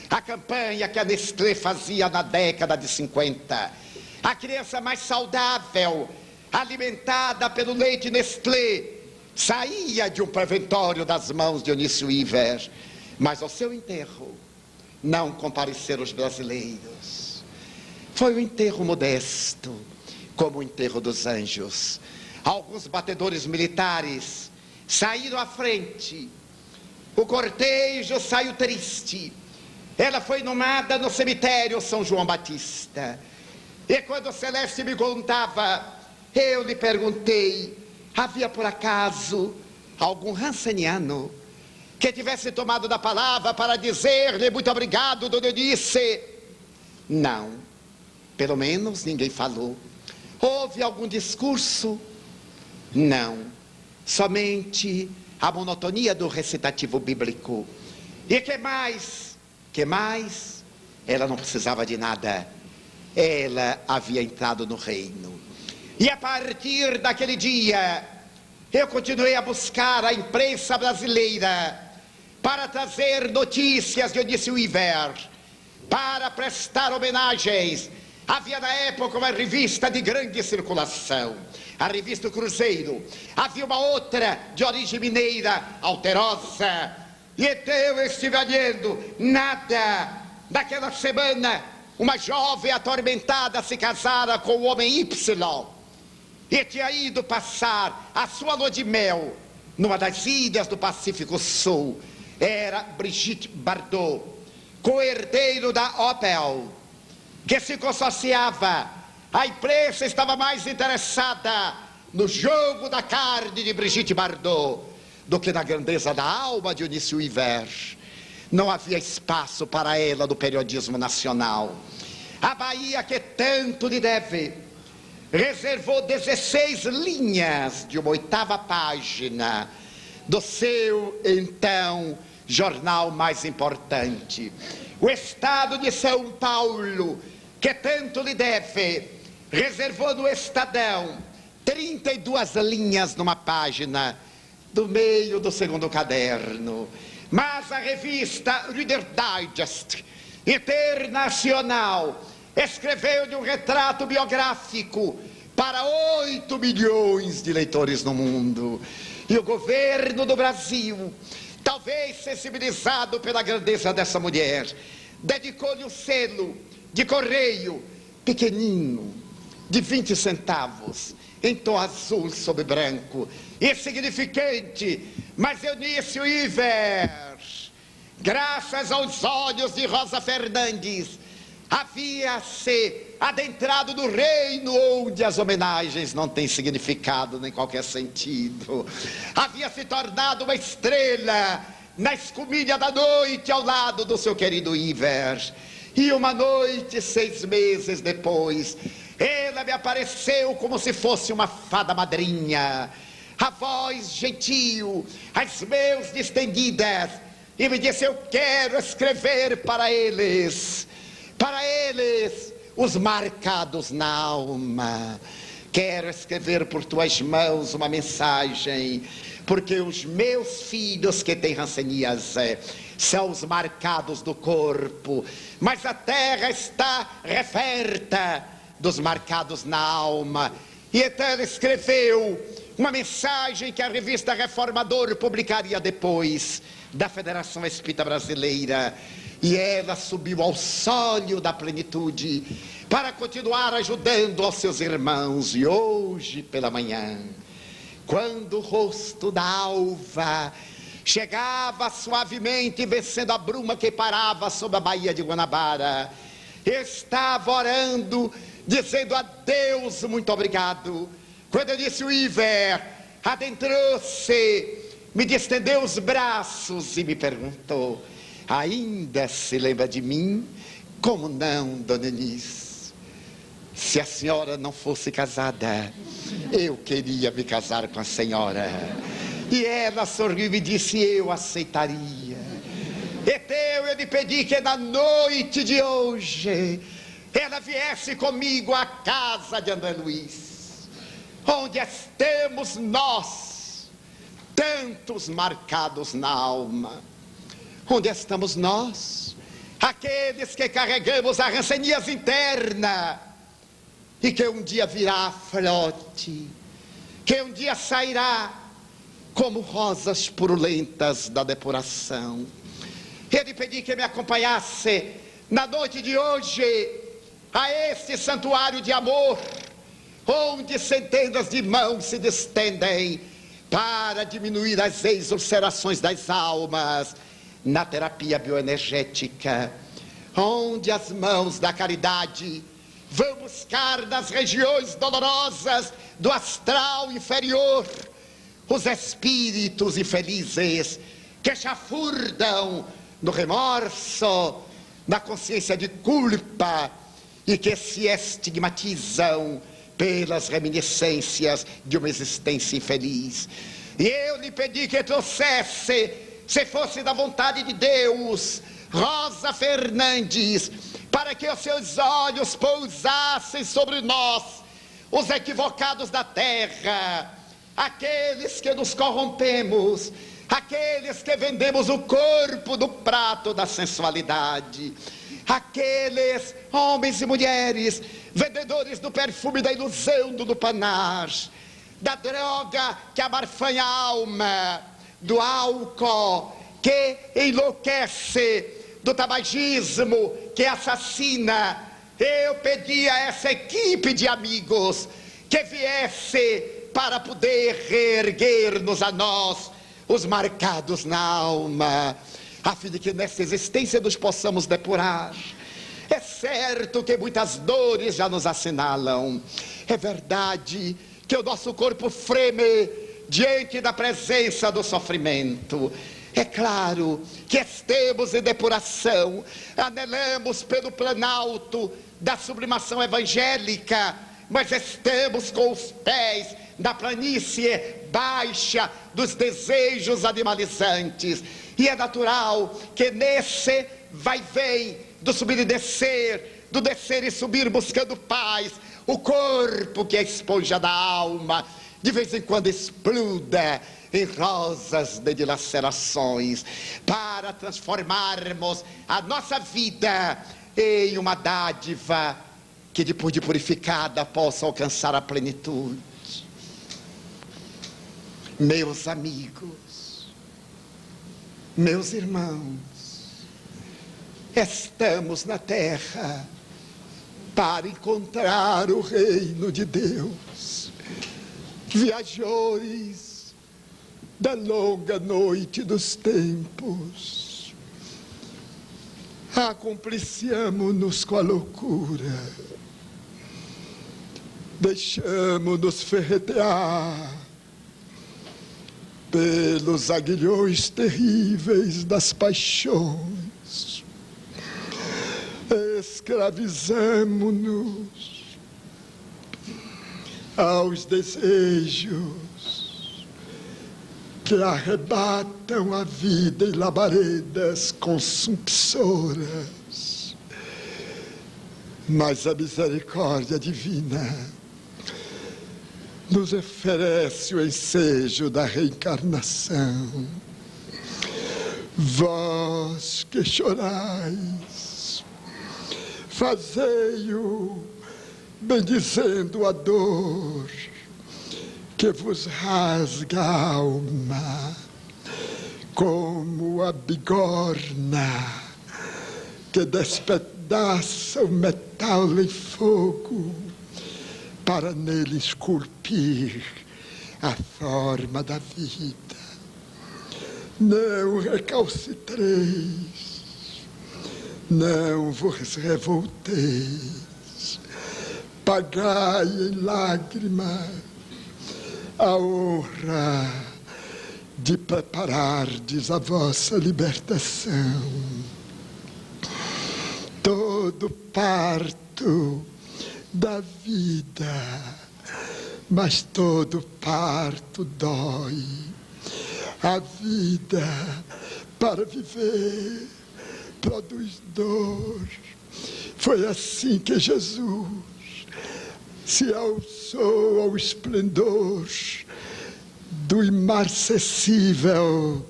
A campanha que a Nestlé fazia na década de 50. a criança mais saudável, alimentada pelo leite Nestlé, saía de um preventório das mãos de Dionísio Iver. Mas ao seu enterro não compareceram os brasileiros. Foi um enterro modesto, como o enterro dos anjos. Alguns batedores militares saíram à frente. O cortejo saiu triste. Ela foi inumada no cemitério São João Batista. E quando Celeste me contava, eu lhe perguntei: havia por acaso algum ranceniano que tivesse tomado da palavra para dizer-lhe muito obrigado, dona Eunice? Não, pelo menos ninguém falou. Houve algum discurso? Não, somente a monotonia do recitativo bíblico. E que mais? Que mais? Ela não precisava de nada. Ela havia entrado no reino. E a partir daquele dia, eu continuei a buscar a imprensa brasileira para trazer notícias de Dionísio Iver, para prestar homenagens. Havia na época uma revista de grande circulação, a revista Cruzeiro. Havia uma outra de origem mineira, Alterosa. E então eu estive olhando, nada. Naquela semana, uma jovem atormentada se casara com o homem Y e tinha ido passar a sua lua de mel numa das ilhas do Pacífico Sul. Era Brigitte Bardot, co-herdeiro da Opel, que se consorciava. A imprensa estava mais interessada no jogo da carne de Brigitte Bardot do que na grandeza da alma de Dionísio Iver. Não havia espaço para ela no periodismo nacional. A Bahia, que tanto lhe deve, reservou 16 linhas de uma 8ª página do seu, então, jornal mais importante. O Estado de São Paulo, que tanto lhe deve, reservou no Estadão 32 linhas numa página do meio do 2º caderno. Mas a revista Reader Digest Internacional escreveu de um retrato biográfico para 8 milhões de leitores no mundo. E o governo do Brasil, talvez sensibilizado pela grandeza dessa mulher, dedicou-lhe um selo de correio pequenino, de 20 centavos, em tom azul sobre branco, insignificante, mas Dionísio Iver, graças aos olhos de Rosa Fernandes, havia se adentrado no reino onde as homenagens não têm significado nem qualquer sentido. Havia se tornado uma estrela na escumilha da noite ao lado do seu querido Iver. E uma noite, 6 meses depois, ela me apareceu como se fosse uma fada madrinha, a voz gentil, as mãos distendidas, e me disse: eu quero escrever para eles, os marcados na alma. Quero escrever por tuas mãos uma mensagem, porque os meus filhos que têm ranceníase são os marcados do corpo, mas a terra está referta dos marcados na alma. E então ele escreveu uma mensagem que a revista Reformador publicaria depois, da Federação Espírita Brasileira. E ela subiu ao sólio da plenitude para continuar ajudando aos seus irmãos. E hoje pela manhã, quando o rosto da alva chegava suavemente, vencendo a bruma que parava sobre a Baía de Guanabara, estava orando, dizendo a Deus muito obrigado. Quando eu disse, o Iver adentrou-se, me distendeu os braços e me perguntou: ainda se lembra de mim? Como não, dona Eunice? Se a senhora não fosse casada, eu queria me casar com a senhora. E ela sorriu e me disse: eu aceitaria. Então eu lhe pedi que na noite de hoje ela viesse comigo à casa de André Luiz, onde estamos nós, tantos marcados na alma. Onde estamos nós, aqueles que carregamos a ranceníase interna, e que um dia virá a flote, que um dia sairá como rosas purulentas da depuração. Eu lhe pedi que me acompanhasse na noite de hoje a este santuário de amor, onde centenas de mãos se distendem para diminuir as exulcerações das almas na terapia bioenergética, onde as mãos da caridade vão buscar nas regiões dolorosas do astral inferior os espíritos infelizes que chafurdam no remorso, na consciência de culpa e que se estigmatizam pelas reminiscências de uma existência infeliz. E eu lhe pedi que trouxesse, se fosse da vontade de Deus, Rosa Fernandes, para que os seus olhos pousassem sobre nós, os equivocados da terra, aqueles que nos corrompemos, aqueles que vendemos o corpo no prato da sensualidade, aqueles homens e mulheres vendedores do perfume da ilusão do lupanar, da droga que amarfanha a alma, do álcool que enlouquece, do tabagismo que assassina. Eu pedi a essa equipe de amigos que viesse para poder reerguer-nos a nós, os marcados na alma, a fim de que nesta existência nos possamos depurar. É certo que muitas dores já nos assinalam, é verdade que o nosso corpo freme diante da presença do sofrimento. É claro que estamos em depuração, anelamos pelo planalto da sublimação evangélica, mas estamos com os pés na planície baixa dos desejos animalizantes. E é natural que nesse vai-vem do subir e descer, do descer e subir buscando paz, o corpo que é a esponja da alma, de vez em quando exploda em rosas de dilacerações, para transformarmos a nossa vida em uma dádiva que depois de purificada possa alcançar a plenitude. Meus amigos, meus irmãos, estamos na terra para encontrar o reino de Deus, viajores da longa noite dos tempos. Acompliciamo-nos com a loucura, deixamo-nos ferretear pelos aguilhões terríveis das paixões, escravizamo-nos aos desejos que arrebatam a vida em labaredas consumpçoras. Mas a misericórdia divina nos oferece o ensejo da reencarnação. Vós que chorais, fazei-o bendizendo a dor que vos rasga a alma, como a bigorna que despedaça o metal em fogo para nele esculpir a forma da vida. Não recalcitreis, não vos revolteis, pagai em lágrimas a honra de preparardes a vossa libertação. Todo parto da vida, mas todo parto dói. A vida, para viver, produz dor. Foi assim que Jesus se alçou ao esplendor do imarcessível,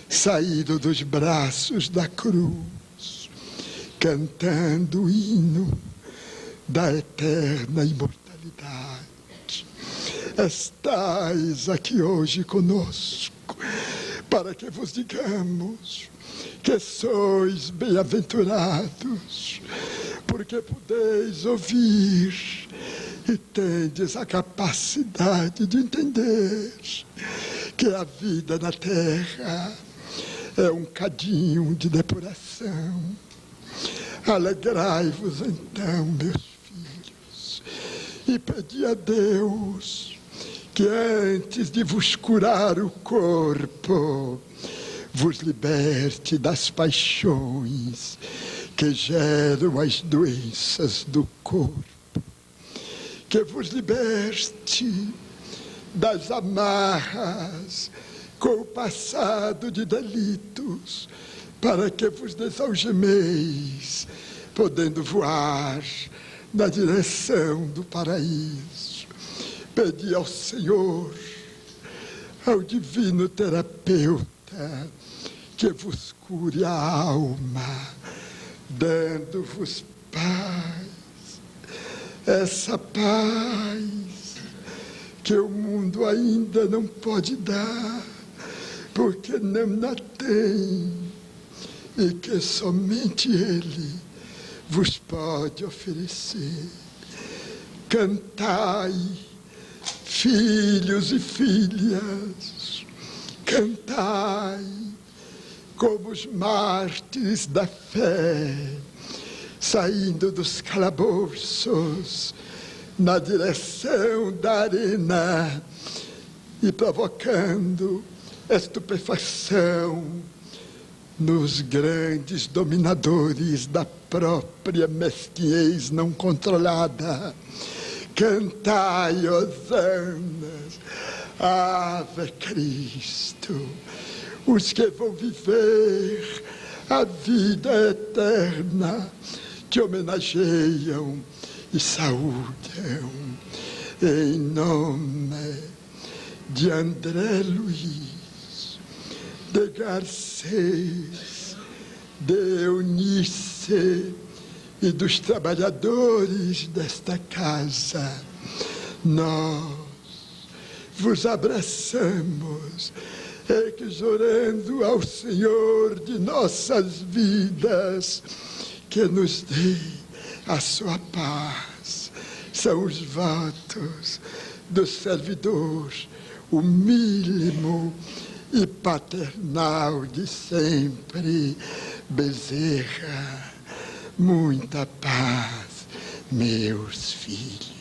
saído dos braços da cruz, cantando o hino da eterna imortalidade. Estais aqui hoje conosco, para que vos digamos que sois bem-aventurados, porque podeis ouvir e tendes a capacidade de entender que a vida na terra é um cadinho de depuração. Alegrai-vos então, meus filhos, e pedi a Deus que antes de vos curar o corpo, vos liberte das paixões que geram as doenças do corpo, que vos liberte das amarras com o passado de delitos, para que vos desalgemeis, podendo voar na direção do paraíso. Pedi ao Senhor, ao divino terapeuta, que vos cure a alma, dando-vos paz, essa paz que o mundo ainda não pode dar, porque não a tem, e que somente Ele vos pode oferecer. Cantai, filhos e filhas, cantai como os mártires da fé, saindo dos calabouços na direção da arena e provocando estupefação nos grandes dominadores da própria mesquinhez não controlada. Cantai, hosanas, Ave Cristo, os que vão viver a vida eterna te homenageiam e saúdam. Em nome de André Luiz, de Garcês, de Eunice e dos trabalhadores desta casa, nós vos abraçamos, exorando ao Senhor de nossas vidas que nos dê a sua paz. São os votos do servidor humílimo e paternal de sempre, Bezerra. Muita paz, meus filhos.